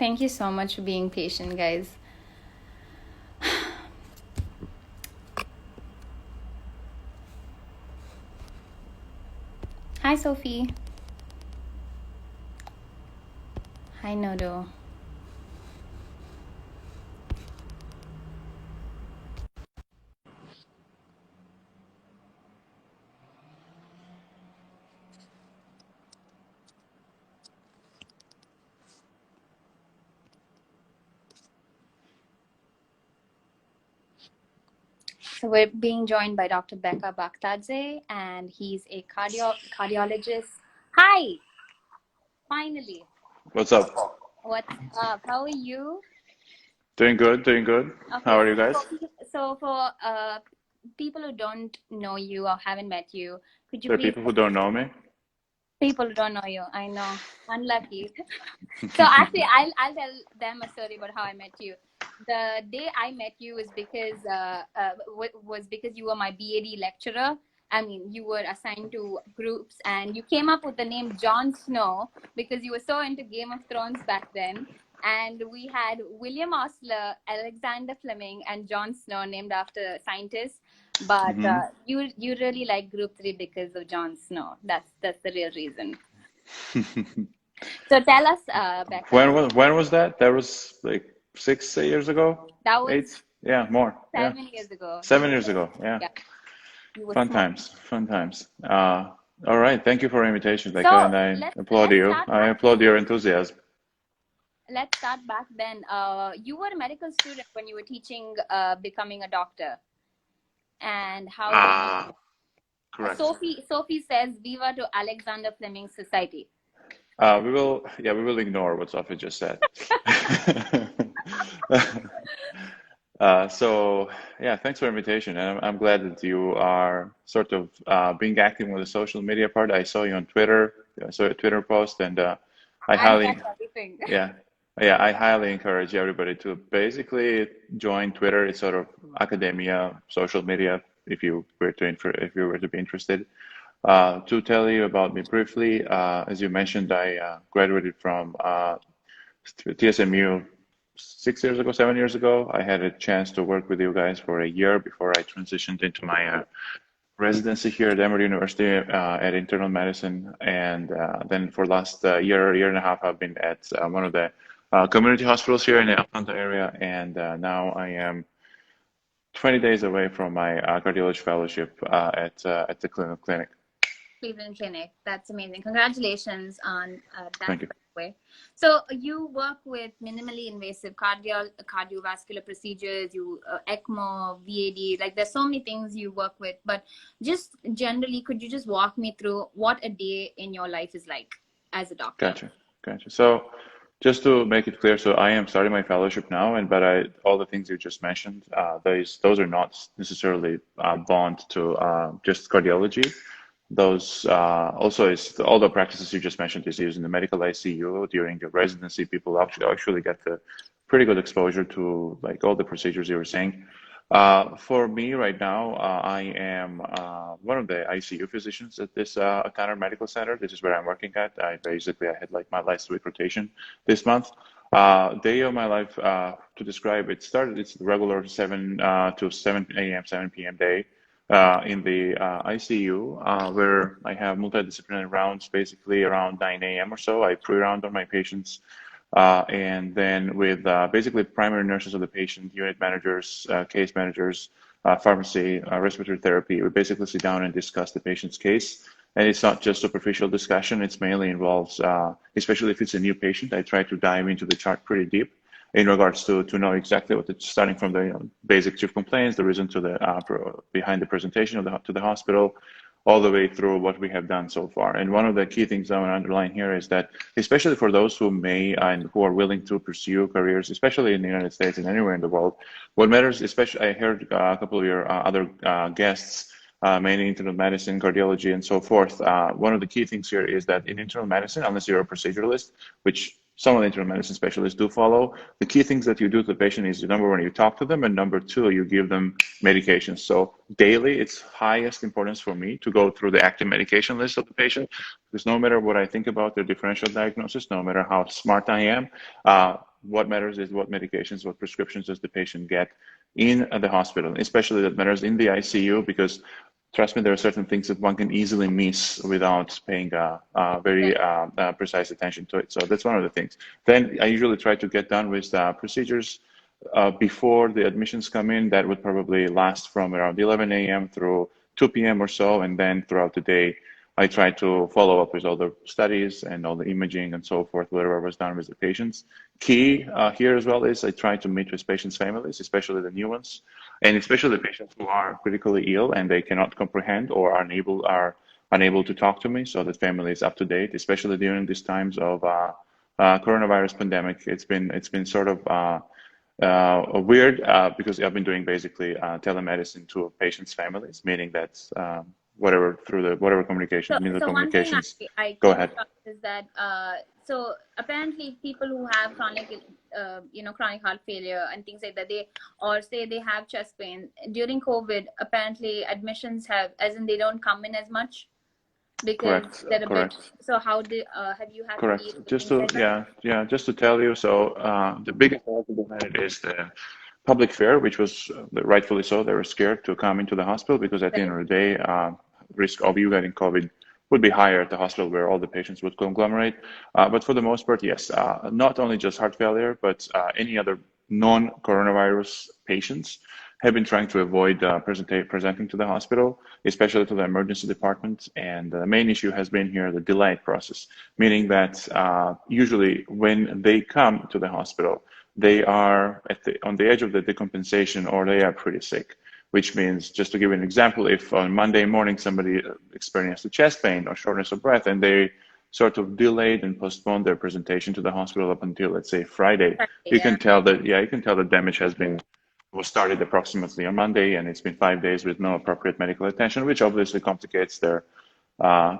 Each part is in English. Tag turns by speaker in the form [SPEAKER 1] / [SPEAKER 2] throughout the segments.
[SPEAKER 1] Thank you so much for being patient, guys. Hi, Sophie. Hi, Nodo. So we're being joined by Dr. Beka Bakhtadze, and he's a cardiologist. Hi, finally.
[SPEAKER 2] What's up?
[SPEAKER 1] What's up? How are you?
[SPEAKER 2] Doing good, doing good. How
[SPEAKER 1] Okay,
[SPEAKER 2] are you
[SPEAKER 1] so
[SPEAKER 2] guys?
[SPEAKER 1] so for people who don't know you or haven't met you, could you
[SPEAKER 2] There are
[SPEAKER 1] please?
[SPEAKER 2] people who don't know me.
[SPEAKER 1] People who don't know you, I know, unlucky. So actually, I'll tell them a story about how I met you. The day I met you was because you were my BAD lecturer. I mean, you were assigned to groups, and you came up with the name Jon Snow because you were so into Game of Thrones back then. And we had William Osler, Alexander Fleming, and Jon Snow named after scientists. But
[SPEAKER 2] Hmm.
[SPEAKER 1] you really like Group 3 because of Jon Snow. That's the real reason. So tell us, Becca.
[SPEAKER 2] When was that? That was like 6 years ago?
[SPEAKER 1] That was
[SPEAKER 2] 8? Yeah, more. Yeah.
[SPEAKER 1] 7 years ago. You
[SPEAKER 2] 7
[SPEAKER 1] were
[SPEAKER 2] years ago. Yeah.
[SPEAKER 1] Yeah, you were
[SPEAKER 2] Fun
[SPEAKER 1] small.
[SPEAKER 2] times. Fun times. All right. Thank you for your invitation, Becca,
[SPEAKER 1] So
[SPEAKER 2] and I applaud
[SPEAKER 1] let's
[SPEAKER 2] you.
[SPEAKER 1] start
[SPEAKER 2] I
[SPEAKER 1] back
[SPEAKER 2] applaud
[SPEAKER 1] then.
[SPEAKER 2] your enthusiasm.
[SPEAKER 1] Let's start back then. You were a medical student when you were teaching becoming a doctor, and how did you?
[SPEAKER 2] Correct.
[SPEAKER 1] Sophie says, "Viva to Alexander Fleming Society."
[SPEAKER 2] We will ignore what Sophie just said. So yeah, thanks for the invitation, and I'm glad that you are sort of being active with the social media part. I saw you on Twitter, I saw a Twitter post, and I
[SPEAKER 1] I
[SPEAKER 2] highly,
[SPEAKER 1] catch everything.
[SPEAKER 2] yeah, yeah, I highly encourage everybody to basically join Twitter. It's sort of academia, social media, if you were to be interested. To tell you about me briefly, as you mentioned, I graduated from TSMU 6 years ago, 7 years ago. I had a chance to work with you guys for a year before I transitioned into my residency here at Emory University at internal medicine, and then for last year and a half, I've been at one of the community hospitals here in the Atlanta area, and now I am 20 days away from my cardiology fellowship at the clinic.
[SPEAKER 1] Cleveland Clinic. That's amazing. Congratulations on that,
[SPEAKER 2] Thank you.
[SPEAKER 1] by the way. So you work with minimally invasive cardiovascular procedures, you ECMO, VAD. Like there's so many things you work with. But just generally, could you just walk me through what a day in your life is like as a doctor?
[SPEAKER 2] Gotcha. Gotcha. So just to make it clear, so I am starting my fellowship now, and but all the things you just mentioned, those are not necessarily bound to just cardiology. Those also is all the practices you just mentioned is used in the medical ICU during the residency. People actually get the pretty good exposure to like all the procedures you were saying. For me right now, I am one of the ICU physicians at this O'Connor Medical Center. This is where I'm working at. I had like my last week rotation this month. Day of my life to describe it started. It's the regular 7 a.m. 7 p.m. day in the ICU where I have multidisciplinary rounds, basically around 9 a.m. or so. I pre-round on my patients and then with basically primary nurses of the patient, unit managers, case managers, pharmacy, respiratory therapy, we basically sit down and discuss the patient's case. And it's not just superficial discussion, it's mainly involves, especially if it's a new patient, I try to dive into the chart pretty deep in regards to know exactly what it's starting from the basic chief complaints, the reason to the behind the presentation of to the hospital, all the way through what we have done so far. And one of the key things I want to underline here is that, especially for those who may and who are willing to pursue careers, especially in the United States and anywhere in the world, what matters, especially I heard a couple of your other guests, mainly internal medicine, cardiology, and so forth. One of the key things here is that in internal medicine, unless you're a proceduralist, which some of the internal medicine specialists do follow, the key things that you do to the patient is number one, you talk to them, and number two, you give them medications. So daily, it's highest importance for me to go through the active medication list of the patient, because no matter what I think about their differential diagnosis, no matter how smart I am, what matters is what medications, what prescriptions does the patient get in the hospital, especially that matters in the ICU, because trust me, there are certain things that one can easily miss without paying very precise attention to it. So that's one of the things. Then I usually try to get done with procedures before the admissions come in. That would probably last from around 11 a.m. through 2 p.m. or so, and then throughout the day, I try to follow up with all the studies and all the imaging and so forth, whatever was done with the patients. Key here as well is I try to meet with patients' families, especially the new ones, and especially the patients who are critically ill and they cannot comprehend or are unable to talk to me, so that family is up to date, especially during these times of coronavirus pandemic. It's been sort of weird because I've been doing basically telemedicine to patients' families, meaning that whatever communication,
[SPEAKER 1] So one thing
[SPEAKER 2] communications.
[SPEAKER 1] I
[SPEAKER 2] Go
[SPEAKER 1] came
[SPEAKER 2] ahead.
[SPEAKER 1] across is that so apparently people who have chronic chronic heart failure and things like that, they or say they have chest pain during COVID, apparently admissions have, as in they don't come in as much because
[SPEAKER 2] Correct.
[SPEAKER 1] they're a bit.
[SPEAKER 2] Correct.
[SPEAKER 1] So how do have you had to deal
[SPEAKER 2] Correct.
[SPEAKER 1] with
[SPEAKER 2] Just
[SPEAKER 1] things
[SPEAKER 2] to
[SPEAKER 1] like that?
[SPEAKER 2] just to tell you, so the biggest part of it is the public fear, which was rightfully so. They were scared to come into the hospital because at the end
[SPEAKER 1] Right.
[SPEAKER 2] of the day, risk of you getting COVID would be higher at the hospital where all the patients would conglomerate. But for the most part, yes, not only just heart failure, but any other non-coronavirus patients have been trying to avoid presenting to the hospital, especially to the emergency department. And the main issue has been here the delayed process, meaning that usually when they come to the hospital, they are on the edge of the decompensation or they are pretty sick, which means, just to give you an example, if on Monday morning somebody experienced a chest pain or shortness of breath and they sort of delayed and postponed their presentation to the hospital up until, let's say, Friday, you
[SPEAKER 1] Yeah.
[SPEAKER 2] can tell that, you can tell that damage was started approximately on Monday, and it's been 5 days with no appropriate medical attention, which obviously complicates their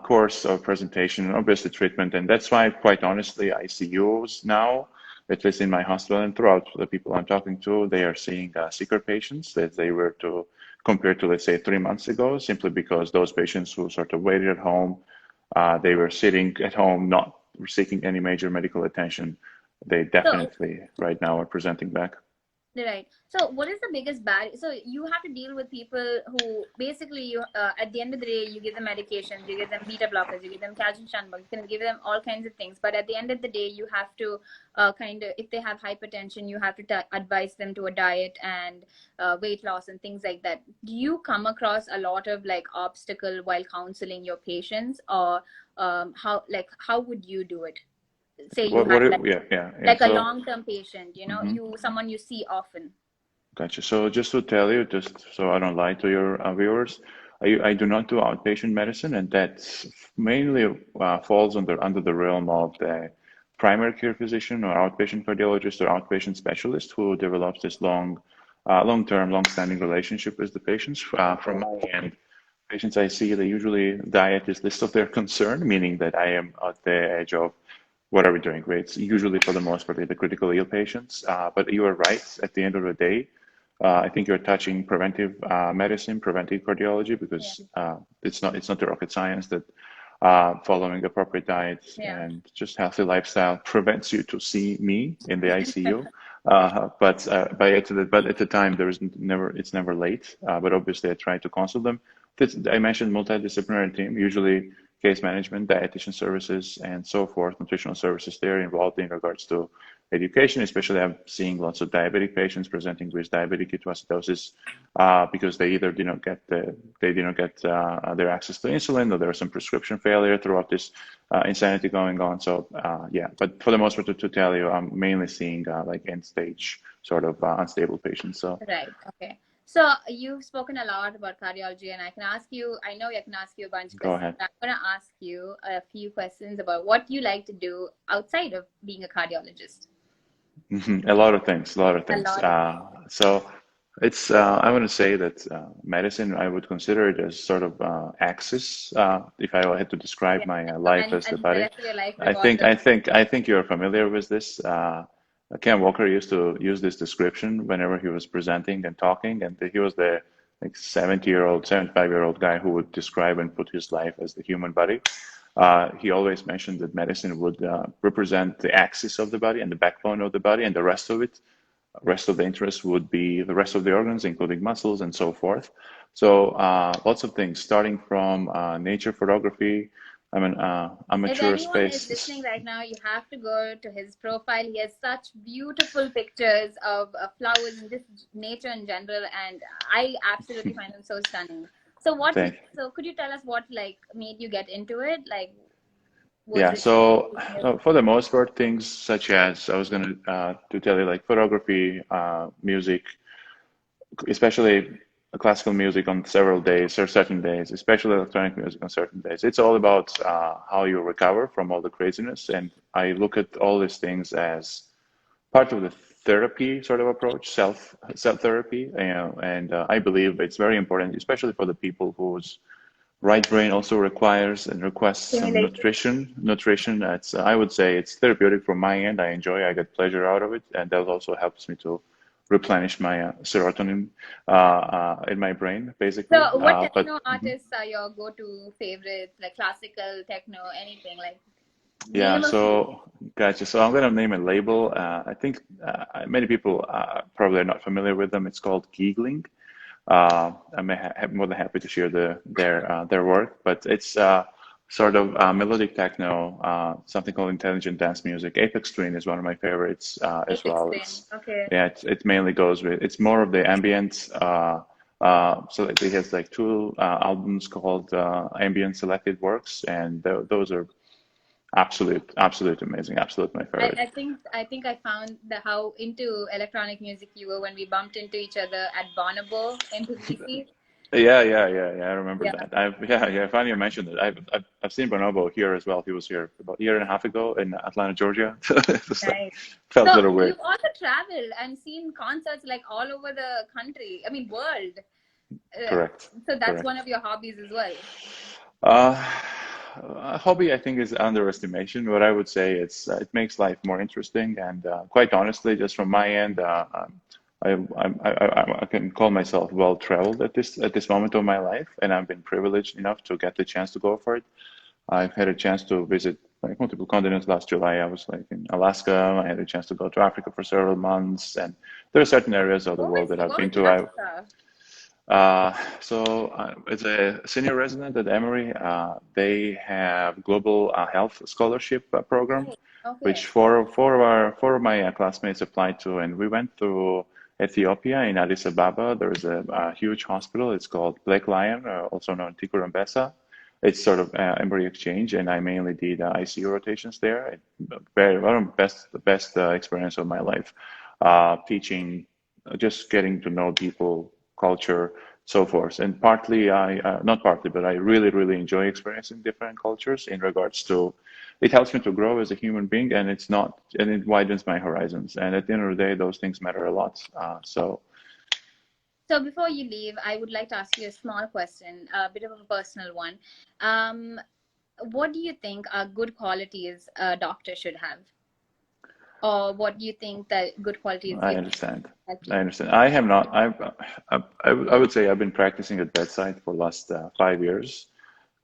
[SPEAKER 2] course of presentation and obviously treatment. And that's why, quite honestly, ICUs now, at least in my hospital and throughout the people I'm talking to, they are seeing sicker patients that they were to compared to, let's say, 3 months ago, simply because those patients who sort of waited at home, they were sitting at home, not seeking any major medical attention. They
[SPEAKER 1] So
[SPEAKER 2] definitely right now are presenting back.
[SPEAKER 1] right. So, what is the biggest barrier? So, you have to deal with people who basically, you at the end of the day, you give them medications, you give them beta blockers, you give them calcium channel blockers, you can give them all kinds of things. But at the end of the day, you have to kind of, if they have hypertension, you have to advise them to a diet and weight loss and things like that. Do you come across a lot of like obstacle while counseling your patients, or how would you do it? Say you
[SPEAKER 2] What,
[SPEAKER 1] had like
[SPEAKER 2] yeah.
[SPEAKER 1] a
[SPEAKER 2] So,
[SPEAKER 1] long-term patient,
[SPEAKER 2] mhm.
[SPEAKER 1] someone you see often.
[SPEAKER 2] Gotcha. So just to tell you, just so I don't lie to your viewers, I do not do outpatient medicine, and that mainly falls under the realm of the primary care physician or outpatient cardiologist or outpatient specialist who develops this long-term, long-standing relationship with the patients. From my end, patients I see, they usually diet is least of their concern, meaning that I am at the edge of what are we doing? Great. It's usually for the most part the critically ill patients. But you are right. At the end of the day, I think you're touching preventive medicine, preventive cardiology,
[SPEAKER 1] Yeah.
[SPEAKER 2] because it's not the rocket science that following appropriate diet
[SPEAKER 1] Yeah.
[SPEAKER 2] and just healthy lifestyle prevents you to see me in the ICU. But at the time it's never late. But obviously I try to consult them. I mentioned multidisciplinary team, usually case management, dietitian services, and so forth, nutritional services there involved in regards to education. Especially I'm seeing lots of diabetic patients presenting with diabetic ketoacidosis because they either did not get their access to insulin, or there was some prescription failure throughout this insanity going on. So yeah, but for the most part, to tell you, I'm mainly seeing like end stage sort of unstable patients. So
[SPEAKER 1] Right. Okay. So you've spoken a lot about cardiology, and I know I can ask you a bunch of
[SPEAKER 2] go
[SPEAKER 1] questions.
[SPEAKER 2] ahead.
[SPEAKER 1] I'm going to ask you a few questions about what you like to do outside of being a cardiologist.
[SPEAKER 2] A lot of things, a lot of
[SPEAKER 1] A
[SPEAKER 2] things.
[SPEAKER 1] lot of
[SPEAKER 2] So it's I want to say that medicine, I would consider it as sort of axis. If I had to describe
[SPEAKER 1] Yeah.
[SPEAKER 2] my life as the
[SPEAKER 1] And the
[SPEAKER 2] body,
[SPEAKER 1] rest of your life
[SPEAKER 2] I think
[SPEAKER 1] revolves
[SPEAKER 2] I
[SPEAKER 1] around.
[SPEAKER 2] think I think you're familiar with this. Ken Walker used to use this description whenever he was presenting and talking, and he was the like 70-year-old, 75-year-old guy who would describe and put his life as the human body. he always mentioned that medicine would represent the axis of the body and the backbone of the body, and the rest of the interest would be the rest of the organs, including muscles and so forth. So lots of things, starting from nature photography. I'm an
[SPEAKER 1] If
[SPEAKER 2] amateur
[SPEAKER 1] anyone is
[SPEAKER 2] space.
[SPEAKER 1] listening right now, you have to go to his profile. He has such beautiful pictures of flowers and just nature in general, and I absolutely find them so stunning. So
[SPEAKER 2] Thank you.
[SPEAKER 1] so could you tell us what like made you get into it? Like, was
[SPEAKER 2] Yeah,
[SPEAKER 1] it
[SPEAKER 2] so
[SPEAKER 1] something you-
[SPEAKER 2] for the most part, things such as I was going to tell you, like photography, music, especially classical music on several days or certain days, especially electronic music on certain days. It's all about how you recover from all the craziness. And I look at all these things as part of the therapy sort of approach, self therapy. And I believe it's very important, especially for the people whose right brain also requires and requests some
[SPEAKER 1] stimulation?
[SPEAKER 2] nutrition. It's I would say it's therapeutic from my end. I get pleasure out of it, and that also helps me to replenish my serotonin in my brain, basically.
[SPEAKER 1] So, what
[SPEAKER 2] But
[SPEAKER 1] techno artists are your go-to favorites? Like classical, techno, anything? Like,
[SPEAKER 2] yeah,
[SPEAKER 1] name a few.
[SPEAKER 2] so gotcha. So I'm gonna name a label. I think many people probably are not familiar with them. It's called Giggling. I may have more than happy to share their work, but it's sort of melodic techno, something called intelligent dance music. Apex Twin is one of my favorites as
[SPEAKER 1] Apex
[SPEAKER 2] well.
[SPEAKER 1] Twin. Okay.
[SPEAKER 2] It mainly goes with it's more of the ambient. So it has like two albums called Ambient Selected Works, and those are absolute amazing, absolute my favorite.
[SPEAKER 1] I think I found how into electronic music you were when we bumped into each other at Bonobo in Tbilisi.
[SPEAKER 2] Yeah. I remember
[SPEAKER 1] Yeah,
[SPEAKER 2] that. Yeah. Funny you mentioned it. I've seen Bonobo here as well. He was here about a year and a half ago in Atlanta, Georgia. So it was like,
[SPEAKER 1] nice.
[SPEAKER 2] felt a
[SPEAKER 1] So
[SPEAKER 2] little weird.
[SPEAKER 1] you've also traveled and seen concerts like all over the country. I mean, world. Uh,
[SPEAKER 2] Correct.
[SPEAKER 1] so that's one
[SPEAKER 2] Correct.
[SPEAKER 1] of your hobbies as well.
[SPEAKER 2] Uh, a hobby, I think, is underestimation. What I would say it makes life more interesting, and quite honestly, just from my end, I can call myself well traveled at this moment of my life, and I've been privileged enough to get the chance to go for it. I've had a chance to visit like multiple continents. Last July, I was like in Alaska. I had a chance to go to Africa for several months, and there are certain areas of the world that I've
[SPEAKER 1] What
[SPEAKER 2] been
[SPEAKER 1] was
[SPEAKER 2] to.
[SPEAKER 1] Alaska?
[SPEAKER 2] As a senior resident at Emory, they have global health scholarship program,
[SPEAKER 1] Oh, okay.
[SPEAKER 2] which four of my classmates applied to, and we went to Ethiopia in Addis Ababa. There's a huge hospital. It's called Black Lion, also known Tikur Mbesa. It's sort of Emory Exchange, and I mainly did ICU rotations there. Very one of the best experience of my life, teaching, just getting to know people, culture, so forth. And partly, not partly, but I really enjoy experiencing different cultures in regards to it helps me to grow as a human being, and it widens my horizons. And at the end of the day, those things matter a lot.
[SPEAKER 1] So before you leave, I would like to ask you a small question, a bit of a personal one. Um, what do you think are good qualities a doctor should have? Or what do you think that good qualities
[SPEAKER 2] I
[SPEAKER 1] if
[SPEAKER 2] understand.
[SPEAKER 1] help
[SPEAKER 2] I
[SPEAKER 1] you?
[SPEAKER 2] understand. I have not. I would say I've been practicing at bedside for the last 5 years,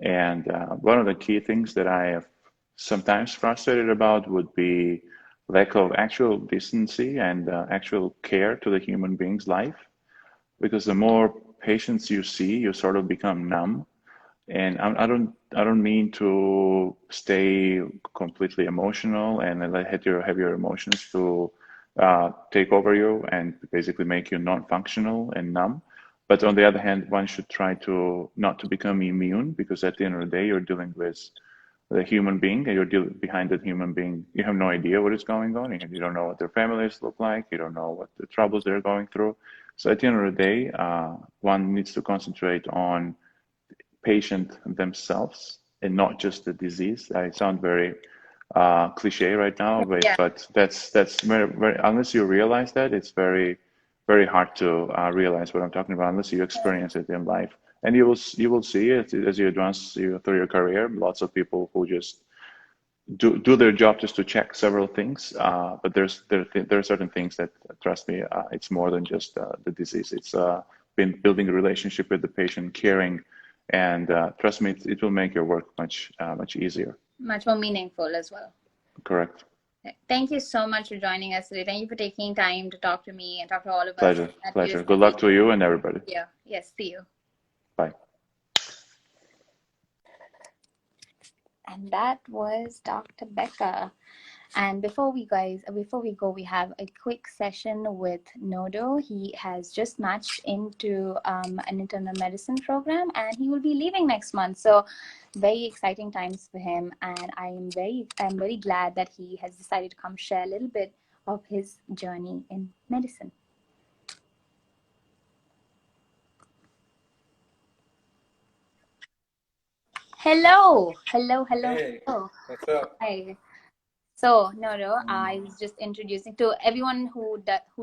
[SPEAKER 2] and one of the key things that I have sometimes frustrated about would be lack of actual decency and actual care to the human being's life. Because the more patients you see, you sort of become numb. And I don't mean to stay completely emotional and let have your emotions to take over you and basically make you non-functional and numb. But on the other hand, one should try to not to become immune, because at the end of the day, you're dealing with the human being, and you're behind that human being. You have no idea what is going on. You don't know what their families look like. You don't know what the troubles they're going through. So at the end of the day, one needs to concentrate on patient themselves and not just the disease. I sound very cliche right now,
[SPEAKER 1] Yeah.
[SPEAKER 2] but that's very, unless you realize that, it's very hard to realize what I'm talking about unless you experience it in life. And you will see it as you advance through your career. Lots of people who just do their job just to check several things, but there are certain things that, trust me, it's more than just the disease. It's been building a relationship with the patient, caring and trust me, it will make your work much easier.
[SPEAKER 1] Much more meaningful as well.
[SPEAKER 2] Correct.
[SPEAKER 1] Thank you so much for joining us today. Thank you for taking time to talk to me and talk to all of us.
[SPEAKER 2] Pleasure. Good luck to you and everybody.
[SPEAKER 1] Yeah. Yes. See you.
[SPEAKER 2] Bye.
[SPEAKER 1] And that was Dr. Beka. And before we go, we have a quick session with Nodo. He has just matched into an internal medicine program, and he will be leaving next month. So, very exciting times for him. And I'm very glad that he has decided to come share a little bit of his journey in medicine. Hello.
[SPEAKER 3] Hey, what's up?
[SPEAKER 1] Hi. So, Nodo, I was just introducing to everyone who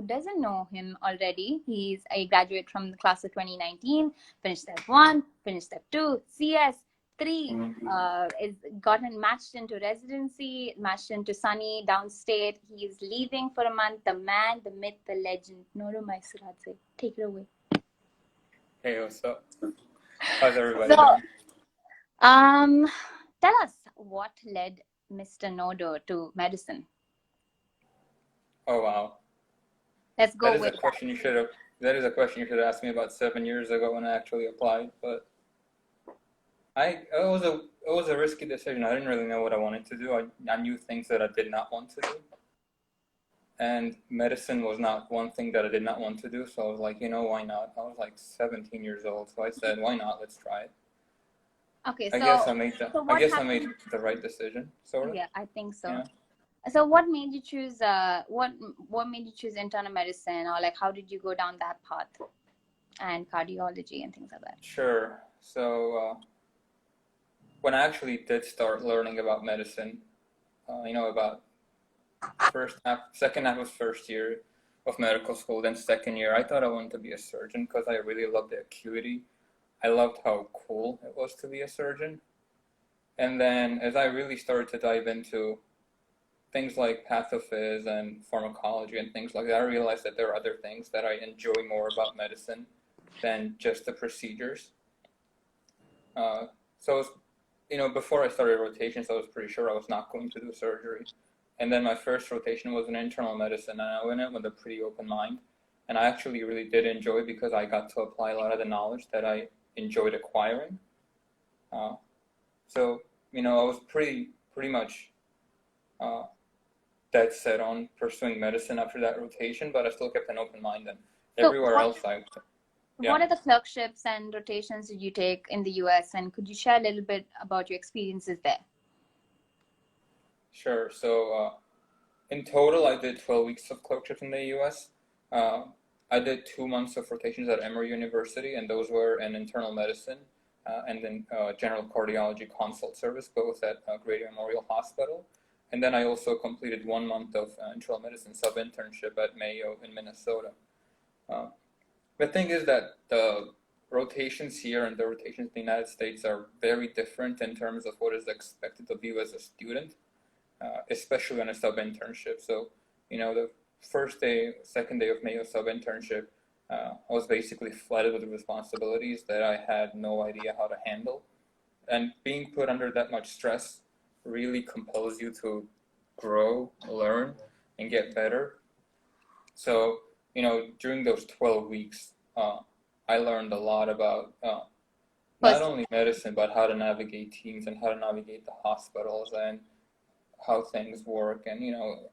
[SPEAKER 1] doesn't know him already. He's a graduate from the class of 2019, finished step 1, finished step 2, CS 3, is gotten matched into residency, matched into Sunny downstate. He is leaving for a month. The man, the myth, the legend, Nodar Maisuradze. Take it away.
[SPEAKER 3] Hey, what's up? How's everybody
[SPEAKER 1] So,
[SPEAKER 3] doing?
[SPEAKER 1] tell us what led Mr. Nodo to medicine.
[SPEAKER 3] Oh wow.
[SPEAKER 1] Let's go
[SPEAKER 3] That is
[SPEAKER 1] with
[SPEAKER 3] a question you should have. That is a question you should have asked me about 7 years ago when I actually applied. But it was a risky decision. I didn't really know what I wanted to do. I knew things that I did not want to do, and medicine was not one thing that I did not want to do. So I was like, why not? I was like 17 years old, so I said, why not? Let's try it.
[SPEAKER 1] Okay,
[SPEAKER 3] I guess I made the right decision, sort of.
[SPEAKER 1] Yeah, I think so.
[SPEAKER 3] Yeah.
[SPEAKER 1] So what made you choose what made you choose internal medicine, or like how did you go down that path, and cardiology and things like that?
[SPEAKER 3] Sure. So when I actually did start learning about medicine, about second half of first year of medical school, then second year, I thought I wanted to be a surgeon because I really loved the acuity. I loved how cool it was to be a surgeon. And then as I really started to dive into things like pathophys and pharmacology and things like that, I realized that there are other things that I enjoy more about medicine than just the procedures. So, before I started rotations, I was pretty sure I was not going to do surgery. And then my first rotation was in internal medicine, and I went in with a pretty open mind. And I actually really did enjoy it because I got to apply a lot of the knowledge that I enjoyed acquiring. So, I was pretty much dead set on pursuing medicine after that rotation, but I still kept an open mind. And everywhere else,
[SPEAKER 1] What are the clerkships and rotations did you take in the US, and could you share a little bit about your experiences there?
[SPEAKER 3] Sure. So in total, I did 12 weeks of clerkships in the US. I did 2 months of rotations at Emory University, and those were in internal medicine and then general cardiology consult service, both at Grady Memorial Hospital. And then I also completed 1 month of internal medicine sub-internship at Mayo in Minnesota. The thing is that the rotations here and the rotations in the United States are very different in terms of what is expected of you as a student, especially on a sub-internship. So, the first day, second day of Mayo sub-internship, I was basically flooded with responsibilities that I had no idea how to handle. And being put under that much stress really compels you to grow, learn, and get better. So, during those 12 weeks, I learned a lot about not only medicine, but how to navigate teams and how to navigate the hospitals and how things work and,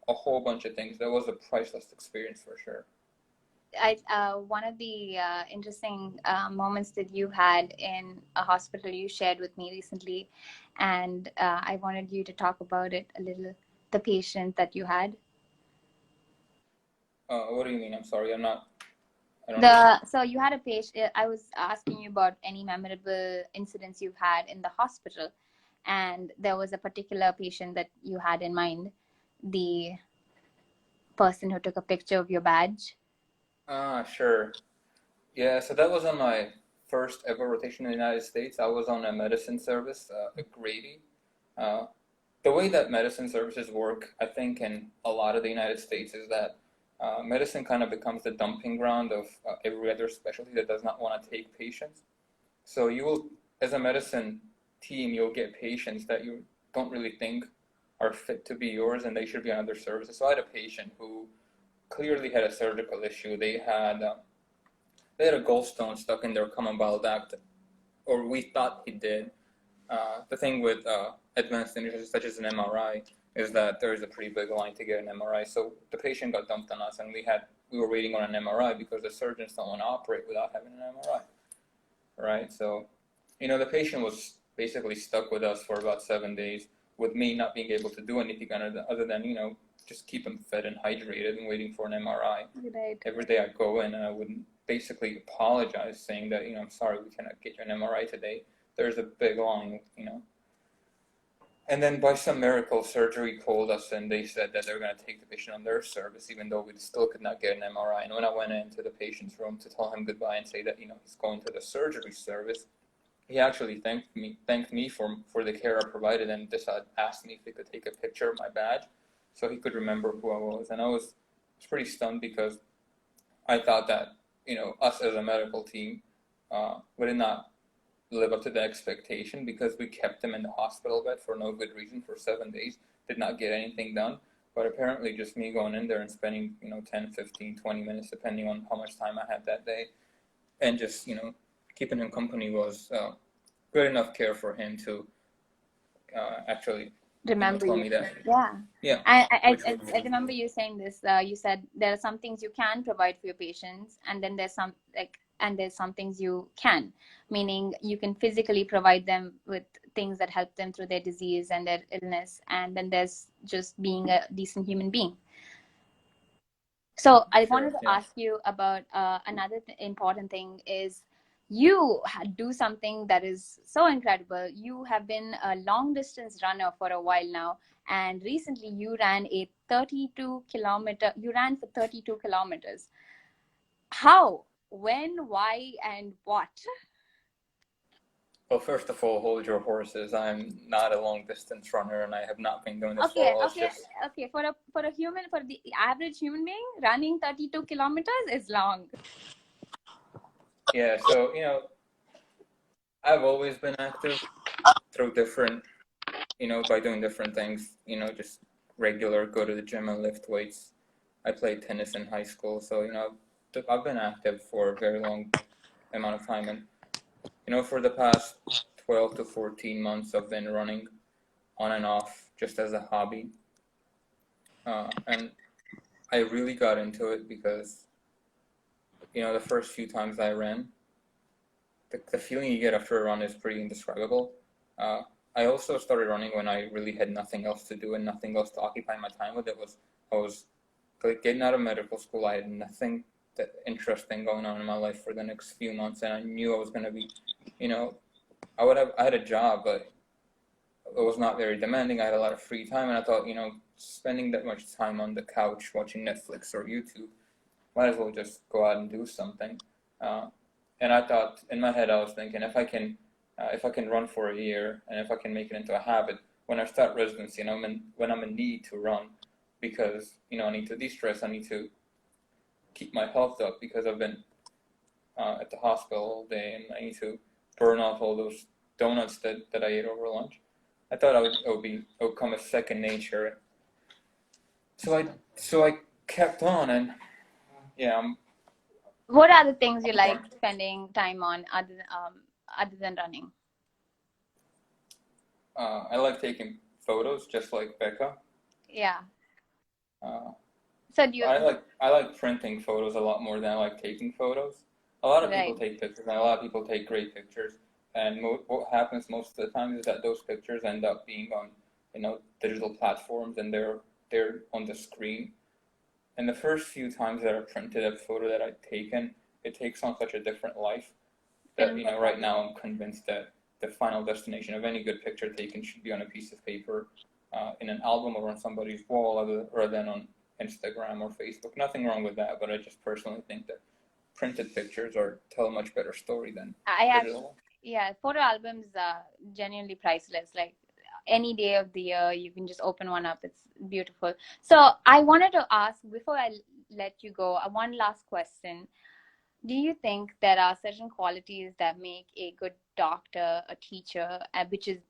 [SPEAKER 3] a whole bunch of things. That was a priceless experience for sure.
[SPEAKER 1] One of the interesting moments that you had in a hospital you shared with me recently, and I wanted you to talk about it a little, the patient that you had.
[SPEAKER 3] What do you mean? I'm sorry,
[SPEAKER 1] So you had a patient. I was asking you about any memorable incidents you've had in the hospital, and there was a particular patient that you had in mind, the person who took a picture of your badge.
[SPEAKER 3] Sure. Yeah, so that was on my first ever rotation in the United States. I was on a medicine service at Grady. The way that medicine services work, I think, in a lot of the United States is that medicine kind of becomes the dumping ground of every other specialty that does not want to take patients. So you will as a medicine team, you'll get patients that you don't really think are fit to be yours, and they should be on other services. So I had a patient who clearly had a surgical issue. They had a gallstone stuck in their common bile duct, or we thought he did. The thing with advanced imaging, such as an MRI, is that there is a pretty big line to get an MRI. So the patient got dumped on us, and we were waiting on an MRI because the surgeons don't want to operate without having an MRI, right? So, the patient was basically stuck with us for about 7 days, with me not being able to do anything other than, just keep him fed and hydrated and waiting for an MRI.
[SPEAKER 1] Right.
[SPEAKER 3] Every day I'd go in and I would basically apologize, saying that, I'm sorry, we cannot get you an MRI today. There's a big line, And then by some miracle, surgery called us and they said that they were going to take the patient on their service, even though we still could not get an MRI. And when I went into the patient's room to tell him goodbye and say that, he's going to the surgery service, he actually thanked me for the care I provided, and asked me if he could take a picture of my badge so he could remember who I was. And I was pretty stunned, because I thought that, us as a medical team would not live up to the expectation, because we kept him in the hospital bed for no good reason for 7 days, did not get anything done. But apparently just me going in there and spending, 10, 15, 20 minutes, depending on how much time I had that day, and just, keeping him company was good enough care for him to actually
[SPEAKER 1] Remember
[SPEAKER 3] tell
[SPEAKER 1] you.
[SPEAKER 3] me that.
[SPEAKER 1] Yeah. I remember you saying this. You said there are some things you can provide for your patients, and then there's some things you can, meaning you can physically provide them with things that help them through their disease and their illness, and then there's just being a decent human being. So I wanted to ask you about another important thing is, you do something that is so incredible. You have been a long distance runner for a while now, and recently you ran for 32 kilometers. How, when, why, and what?
[SPEAKER 3] Well, first of all, hold your horses. I'm not a long distance runner, and I have not been doing this for a while.
[SPEAKER 1] Okay. For the average human being, running 32 kilometers is long.
[SPEAKER 3] Yeah, so I've always been active through different, by doing different things. Just regular, go to the gym and lift weights. I played tennis in high school, so I've been active for a very long amount of time, and for the past 12 to 14 months, I've been running on and off just as a hobby, and I really got into it because the first few times I ran, the feeling you get after a run is pretty indescribable. I also started running when I really had nothing else to do and nothing else to occupy my time with. I was getting out of medical school. I had nothing that interesting going on in my life for the next few months, and I knew I was going to be, I had a job, but it was not very demanding. I had a lot of free time, and I thought, spending that much time on the couch watching Netflix or YouTube, might as well just go out and do something. And I thought, in my head, I was thinking, if I can run for a year, and if I can make it into a habit, when I start residency, when I'm in need to run, because I need to de-stress, I need to keep my health up, because I've been at the hospital all day, and I need to burn off all those donuts that I ate over lunch. I thought it would come as second nature. So I kept on, and yeah.
[SPEAKER 1] What are the things you like spending time on other than running?
[SPEAKER 3] I like taking photos, just like Beka.
[SPEAKER 1] Yeah.
[SPEAKER 3] So do you? I like printing photos a lot more than I like taking photos. A lot of people take pictures, and a lot of people take great pictures. And what happens most of the time is that those pictures end up being on, digital platforms, and they're on the screen. And the first few times that I printed a photo that I'd taken, it takes on such a different life that, right now I'm convinced that the final destination of any good picture taken should be on a piece of paper, in an album or on somebody's wall, rather than on Instagram or Facebook. Nothing wrong with that, but I just personally think that printed pictures tell a much better story than digital.
[SPEAKER 1] Yeah, photo albums are genuinely priceless. Like, any day of the year, you can just open one up. It's beautiful. So I wanted to ask, before I let you go, one last question. Do you think there are certain qualities that make a good doctor, a teacher,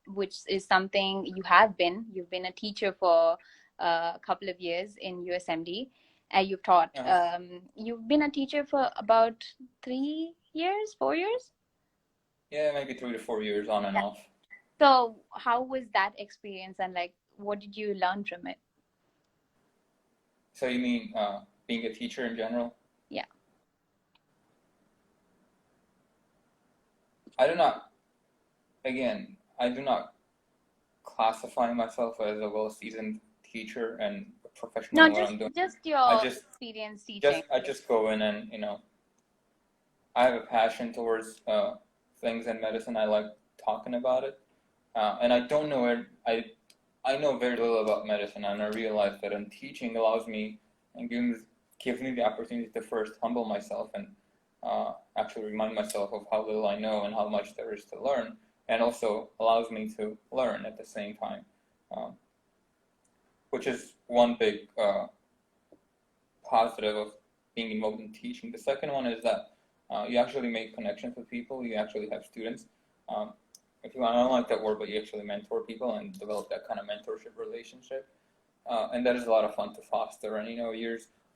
[SPEAKER 1] which is something you have been? You've been a teacher for a couple of years in USMD. You've taught.
[SPEAKER 3] Uh,
[SPEAKER 1] You've been a teacher for about 3 years, 4 years.
[SPEAKER 3] yeah, maybe 3 to 4 years on and
[SPEAKER 1] Yeah.
[SPEAKER 3] off.
[SPEAKER 1] So how was that experience, and like, what did you learn from it?
[SPEAKER 3] So you mean being a teacher in general?
[SPEAKER 1] Yeah.
[SPEAKER 3] I do not, again, I do not classify myself as a well-seasoned teacher and a professional
[SPEAKER 1] No,
[SPEAKER 3] in what I'm doing.
[SPEAKER 1] just
[SPEAKER 3] I
[SPEAKER 1] your
[SPEAKER 3] just,
[SPEAKER 1] experience teaching.
[SPEAKER 3] I just go in and, I have a passion towards things in medicine. I like talking about it. And I don't know where, I know very little about medicine, and I realize that in teaching allows me and gives me the opportunity to first humble myself and actually remind myself of how little I know and how much there is to learn, and also allows me to learn at the same time, um, which is one big positive of being involved in teaching. The second one is that you actually make connections with people. You actually have students. Um, if you, I don't like that word, but you actually mentor people and develop that kind of mentorship relationship. And that is a lot of fun to foster. And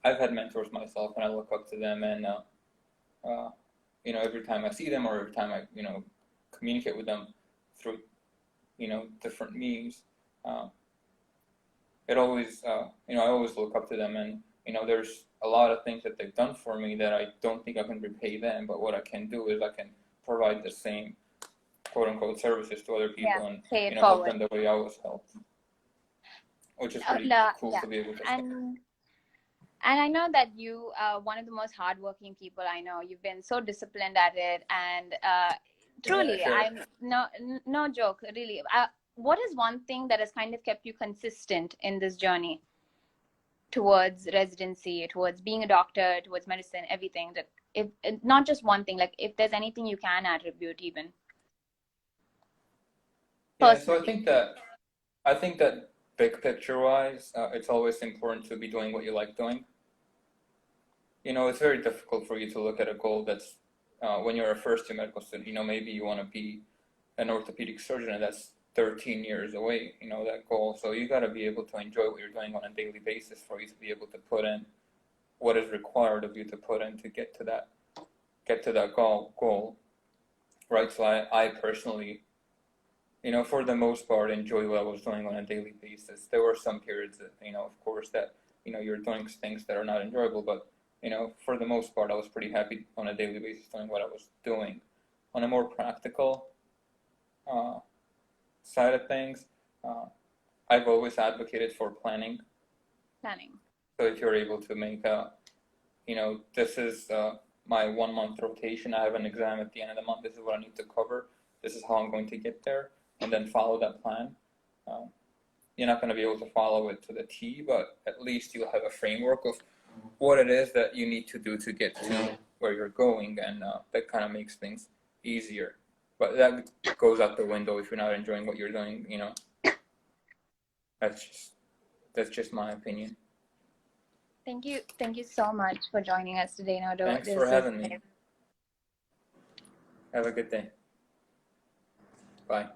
[SPEAKER 3] I've had mentors myself, and I look up to them. And every time I see them, or every time I communicate with them through different means, it always I always look up to them. And there's a lot of things that they've done for me that I don't think I can repay them. But what I can do is I can provide the same quote unquote services to other people,
[SPEAKER 1] Yeah,
[SPEAKER 3] and
[SPEAKER 1] pay it
[SPEAKER 3] help
[SPEAKER 1] forward.
[SPEAKER 3] them the way I was helped, which is pretty cool
[SPEAKER 1] Yeah,
[SPEAKER 3] to be able to say.
[SPEAKER 1] and I know that you are one of the most hardworking people I know. You've been so disciplined at it, and truly,
[SPEAKER 3] Sure.
[SPEAKER 1] I'm no joke, really. What is one thing that has kind of kept you consistent in this journey towards residency, towards being a doctor, towards medicine, everything? That if not just one thing, like if there's anything you can attribute, even
[SPEAKER 3] Yeah, so
[SPEAKER 1] personally.
[SPEAKER 3] I think that big picture wise, it's always important to be doing what you like doing. It's very difficult for you to look at a goal that's when you're a first year medical student. Maybe you want to be an orthopedic surgeon, and that's 13 years away. That goal. So you got to be able to enjoy what you're doing on a daily basis for you to be able to put in what is required of you to put in to get to that goal, right? So I personally, for the most part, enjoy what I was doing on a daily basis. There were some periods that, of course, that you're doing things that are not enjoyable, but for the most part, I was pretty happy on a daily basis doing what I was doing. On a more practical side of things, I've always advocated for planning. So if you're able to make this is my 1 month rotation. I have an exam at the end of the month. This is what I need to cover. This is how I'm going to get there, and then follow that plan. You're not going to be able to follow it to the T, but at least you'll have a framework of what it is that you need to do to get to where you're going, and that kind of makes things easier. But that goes out the window if you're not enjoying what you're doing. That's just my opinion.
[SPEAKER 1] Thank you so much for joining us today, Nodar.
[SPEAKER 3] Thanks for having me. Have a good day. Bye.